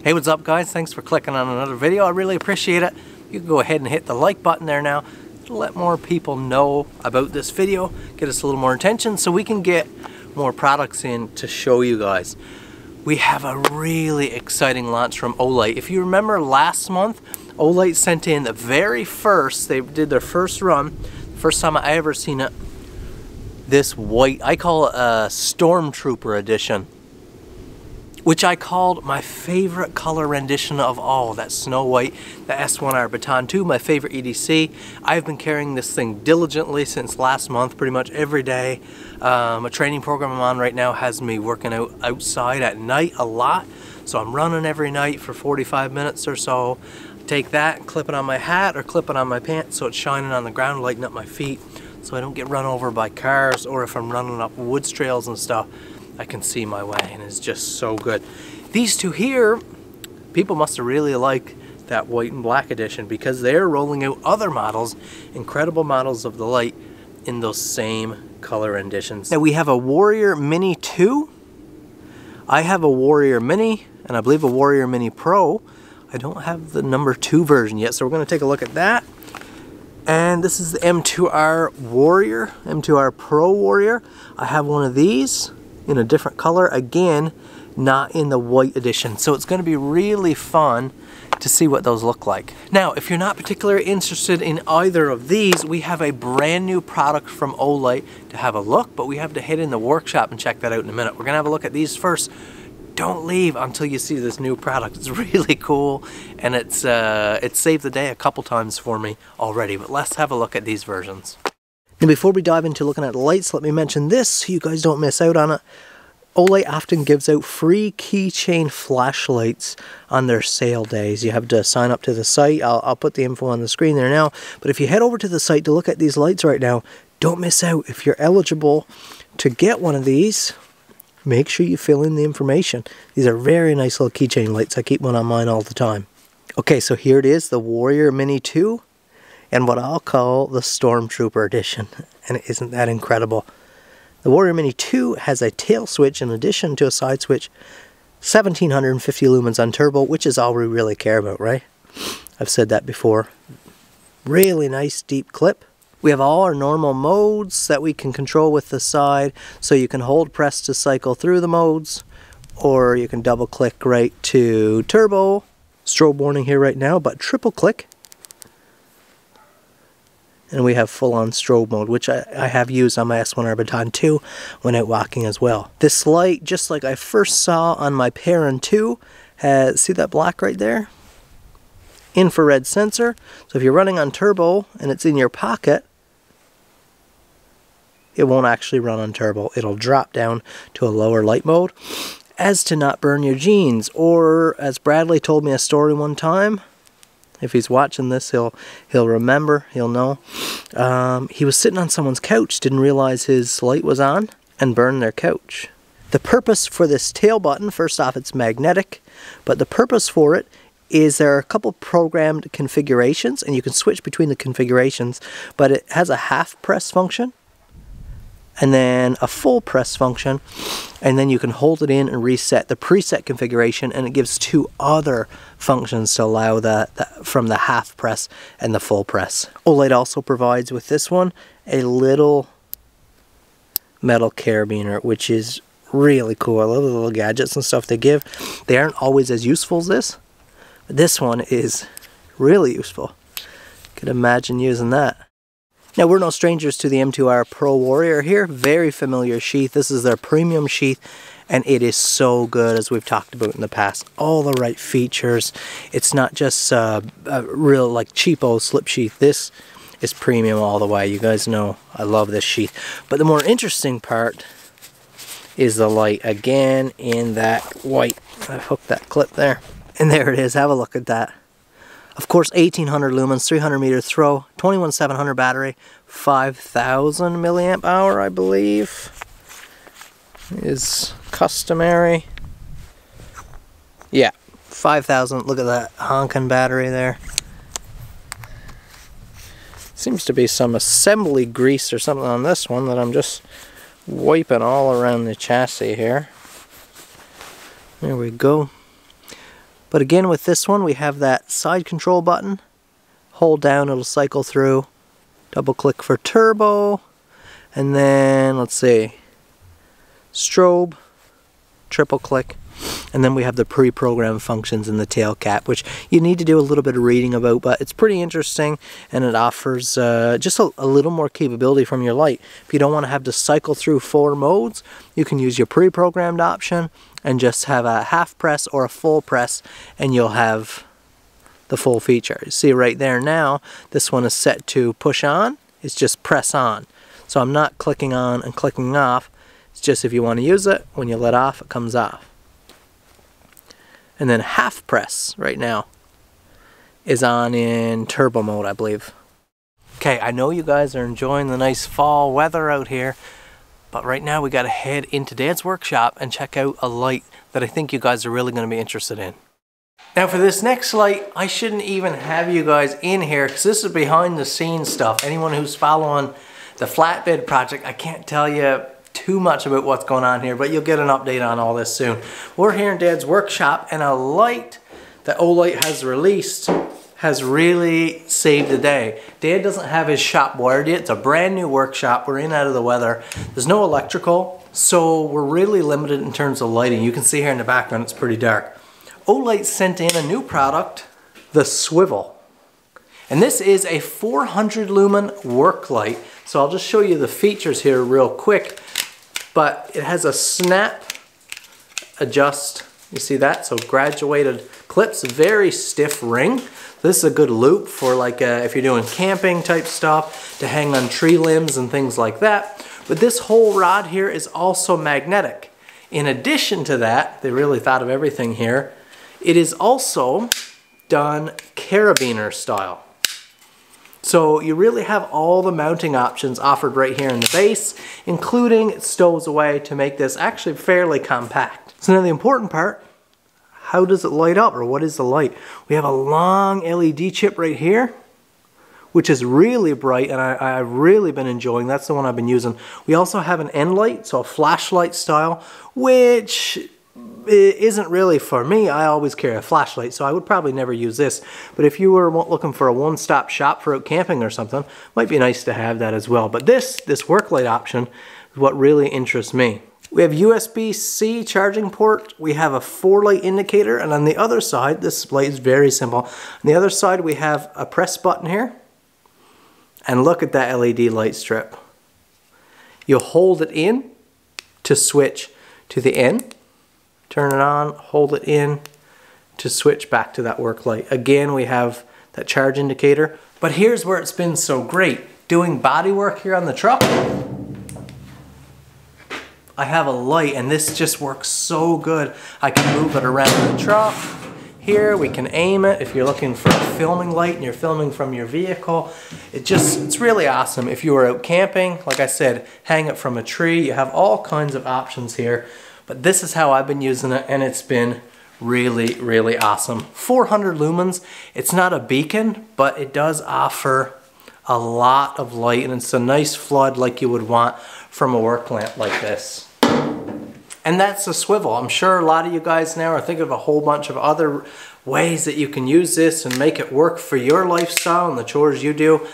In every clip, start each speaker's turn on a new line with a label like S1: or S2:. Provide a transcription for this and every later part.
S1: Hey, what's up guys? Thanks for clicking on another video. I really appreciate it. You can go ahead and hit the like button there now to let more people know about this video, get us a little more attention so we can get more products in to show you guys. We have a really exciting launch from Olight. If you remember last month, Olight sent in the very first, they did their first run, first time I ever seen it, this white, I call it a Stormtrooper edition, which I called my favorite color rendition of all, that Snow White, the S1R Baton 2, my favorite EDC. I've been carrying this thing diligently since last month, pretty much every day. A training program I'm on right now has me working out outside at night a lot, so I'm running every night for 45 minutes or so. Take that and clip it on my hat or clip it on my pants so it's shining on the ground, lighting up my feet so I don't get run over by cars, or if I'm running up woods trails and stuff, I can see my way, and it's just so good. These two here, people must have really liked that white and black edition because they're rolling out other models, incredible models of the Light in those same color renditions. Now we have a Warrior Mini 2. I have a Warrior Mini, and I believe a Warrior Mini Pro. I don't have the number 2 version yet, so we're going to take a look at that. And this is the M2R Warrior, M2R Pro Warrior. I have one of these in a different color, again not in the white edition, so it's going to be really fun to see what those look like. Now if you're not particularly interested in either of these, we have a brand new product from Olight to have a look, but we have to head in the workshop and check that out in a minute. We're gonna have a look at these first. Don't leave until you see this new product. It's really cool, and it's saved the day a couple times for me already, but let's have a look at these versions. Now before we dive into looking at lights, let me mention this so you guys don't miss out on it. Olight often gives out free keychain flashlights on their sale days. You have to sign up to the site. I'll put the info on the screen there now. But if you head over to the site to look at these lights right now, don't miss out. If you're eligible to get one of these, make sure you fill in the information. These are very nice little keychain lights. I keep one on mine all the time. Okay, so here it is, the Warrior Mini 2. And what I'll call the Stormtrooper edition. And isn't that incredible? The Warrior Mini 2 has a tail switch in addition to a side switch, 1750 lumens on turbo, which is all we really care about, right? I've said that before. Really nice deep clip. We have all our normal modes that we can control with the side, so you can hold press to cycle through the modes, or you can double click right to turbo. Strobe warning here right now, but triple click. And we have full-on strobe mode, which I have used on my S1R Baton 2 when out walking as well. This light, just like I first saw on my Perrin 2, has, see that black right there? Infrared sensor. So if you're running on turbo and it's in your pocket, it won't actually run on turbo. It'll drop down to a lower light mode as to not burn your jeans. Or, as Bradley told me a story one time, if he's watching this, he'll remember, he'll know. He was sitting on someone's couch, didn't realize his light was on, and burned their couch. The purpose for this tail button, first off, it's magnetic, but the purpose for it is there are a couple programmed configurations, and you can switch between the configurations, but it has a half press function, and then a full press function, and then you can hold it in and reset the preset configuration, and it gives 2 other functions to allow that from the half press and the full press. Olight also provides with this one a little metal carabiner, which is really cool. I love the little gadgets and stuff they give. They aren't always as useful as this, but this one is really useful. Could imagine using that. Now, we're no strangers to the M2R Pro Warrior here. Very familiar sheath. This is their premium sheath, and it is so good, as we've talked about in the past. All the right features. It's not just a real, like, cheapo slip sheath. This is premium all the way. You guys know I love this sheath. But the more interesting part is the light. Again, in that white. I hooked that clip there. And there it is. Have a look at that. Of course, 1800 lumens, 300 meter throw, 21700 battery, 5000 milliamp hour, I believe, is customary. Yeah, 5000. Look at that honking battery there. Seems to be some assembly grease or something on this one that I'm just wiping all around the chassis here. There we go. But again, with this one, we have that side control button. Hold down, it'll cycle through. Double click for turbo. And then, let's see, strobe, triple click. And then we have the pre-programmed functions in the tail cap, which you need to do a little bit of reading about, but it's pretty interesting, and it offers just a little more capability from your light. If you don't want to have to cycle through 4 modes, you can use your pre-programmed option and just have a half press or a full press, and you'll have the full feature. You see right there now, this one is set to push on. It's just press on. So I'm not clicking on and clicking off. It's just if you want to use it, when you let off, it comes off. And then half press right now is on in turbo mode, I believe. Okay, I know you guys are enjoying the nice fall weather out here, but right now we got to head into Dad's workshop and check out a light that I think you guys are really going to be interested in. Now for this next light, I shouldn't even have you guys in here because this is behind the scenes stuff. Anyone who's following the flatbed project, I can't tell you too much about what's going on here, but you'll get an update on all this soon. We're here in Dad's workshop, and a light that Olight has released has really saved the day. Dad doesn't have his shop wired yet. It's a brand new workshop. We're in out of the weather. There's no electrical, so we're really limited in terms of lighting. You can see here in the background it's pretty dark. Olight sent in a new product, the Swivel. And this is a 400 lumen work light. So I'll just show you the features here real quick. But it has a snap adjust, you see that? So graduated clips, very stiff ring. This is a good loop for like if you're doing camping type stuff, to hang on tree limbs and things like that. But this whole rod here is also magnetic. In addition to that, they really thought of everything here. It is also done carabiner style. So you really have all the mounting options offered right here in the base, including it stows away to make this actually fairly compact. So now the important part, how does it light up, or what is the light? We have a long LED chip right here, which is really bright, and I've really been enjoying. That's the one I've been using. We also have an end light, so a flashlight style, which it isn't really for me. I always carry a flashlight, so I would probably never use this. But if you were looking for a one-stop shop for out camping or something, might be nice to have that as well. But this work light option is what really interests me. We have USB-C charging port. We have a 4-light indicator, and on the other side, this light is very simple. On the other side, we have a press button here. And look at that LED light strip. You'll hold it in to switch to the end. Turn it on, hold it in to switch back to that work light. Again, we have that charge indicator. But here's where it's been so great. Doing body work here on the truck, I have a light, and this just works so good. I can move it around the truck. Here we can aim it if you're looking for a filming light and you're filming from your vehicle. It's really awesome. If you were out camping, like I said, hang it from a tree. You have all kinds of options here. But this is how I've been using it, and it's been really, really awesome. 400 lumens. It's not a beacon, but it does offer a lot of light, and it's a nice flood like you would want from a work lamp like this. And that's the Swivel. I'm sure a lot of you guys now are thinking of a whole bunch of other ways that you can use this and make it work for your lifestyle and the chores you do.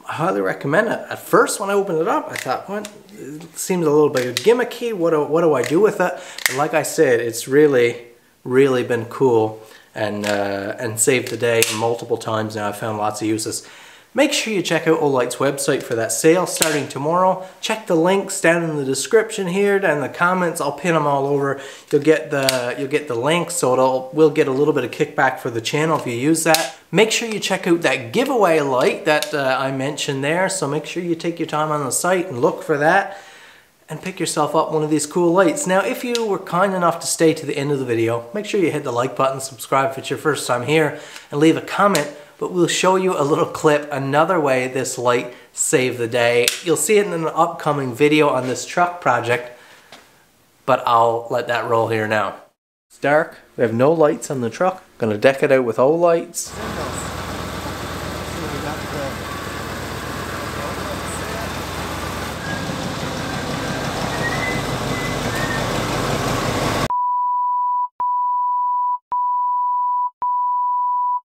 S1: I highly recommend it. At first, when I opened it up, I thought, what? It seems a little bit gimmicky. What do I do with it? But like I said, it's really, really been cool and saved the day multiple times now. I've found lots of uses. Make sure you check out Olight's website for that sale starting tomorrow. Check the links down in the description here, down in the comments. I'll pin them all over. You'll get the link, so we'll get a little bit of kickback for the channel if you use that. Make sure you check out that giveaway light that I mentioned there. So make sure you take your time on the site and look for that and pick yourself up one of these cool lights. Now, if you were kind enough to stay to the end of the video, make sure you hit the like button, subscribe if it's your first time here, and leave a comment. But we'll show you a little clip, another way this light saved the day. You'll see it in an upcoming video on this truck project, but I'll let that roll here now. It's dark, we have no lights on the truck. Gonna deck it out with Olights.